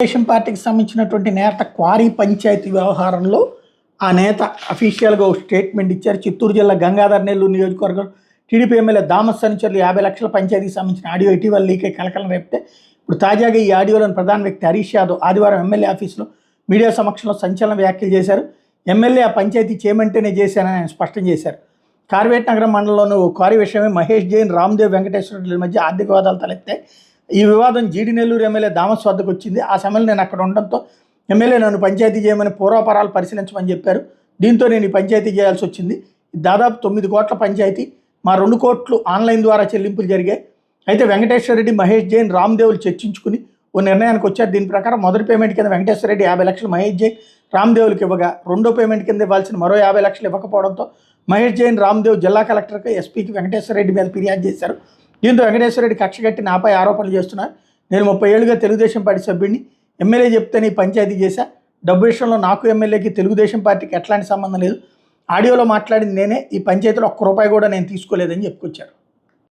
తెలుగుదేశం పార్టీకి సంబంధించినటువంటి నేత క్వారీ పంచాయతీ వ్యవహారంలో ఆ నేత అఫీషియల్గా ఒక స్టేట్మెంట్ ఇచ్చారు. చిత్తూరు జిల్లా గంగాధర్ నెల్లూరు నియోజకవర్గం టీడీపీ ఎమ్మెల్యే దామస్ అనుచరులు 50 లక్షల పంచాయతీకి సంబంధించిన ఆడియో ఇటీవల లీకే కలకలం రేపితే ఇప్పుడు తాజాగా ఈ ఆడియోలోని ప్రధాన వ్యక్తి హరీష్ యాదవ్ ఆదివారం ఎమ్మెల్యే ఆఫీసులో మీడియా సమక్షంలో సంచలన వ్యాఖ్యలు చేశారు. ఎమ్మెల్యే ఆ పంచాయతీ చేయమంటేనే చేశానని ఆయన స్పష్టం చేశారు. కార్వేట్ నగరం మండలంలోని ఓ క్వారీ విషయమే మహేష్ జైన్, రామ్దేవ్ వెంకటేశ్వర రెడ్డిల మధ్య ఆర్థిక వివాదాలు తలెత్తాయి. ఈ వివాదం జీడి నెల్లూరు ఎమ్మెల్యే దామస్ వద్దకు వచ్చింది. ఆ సమయంలో నేను అక్కడ ఉండడంతో ఎమ్మెల్యే నన్ను పంచాయతీ చేయమని పూర్వాపరాలు పరిశీలించమని చెప్పారు. దీంతో నేను ఈ పంచాయతీ చేయాల్సి వచ్చింది. దాదాపు 9 కోట్ల పంచాయతీ, మా 2 కోట్లు ఆన్లైన్ ద్వారా చెల్లింపులు జరిగాయి. అయితే వెంకటేశ్వర రెడ్డి, మహేష్ జైన్, రామ్దేవులు చర్చించుకుని ఓ నిర్ణయానికి వచ్చారు. దీని ప్రకారం మొదటి పేమెంట్ కింద వెంకటేశ్వర రెడ్డి 50 లక్షలు మహేష్ జైన్, రామ్దేవులకు ఇవ్వగా రెండో పేమెంట్ కింద ఇవ్వాల్సిన మరో 50 లక్షలు ఇవ్వకపోవడంతో మహేష్ జైన్, రామ్దేవ్ జిల్లా కలెక్టర్కి, ఎస్పీకి వెంకటేశ్వర రెడ్డి మీద ఫిర్యాదు చేశారు. దీంతో వెంకటేశ్వర రెడ్డి కక్షగట్టి నాపై ఆరోపణలు చేస్తున్నారు. నేను 30 ఏళ్లుగా తెలుగుదేశం పార్టీ సభ్యుడిని, ఎమ్మెల్యే చెప్తేనే పంచాయతీ చేశా. డబ్బు విషయంలో నాకు ఎమ్మెల్యేకి తెలుగుదేశం పార్టీకి ఎట్లాంటి సంబంధం లేదు. ఆడియోలో మాట్లాడింది నేనే, ఈ పంచాయతీలో ఒక్క రూపాయి కూడా నేను తీసుకోలేదని చెప్పుకొచ్చారు.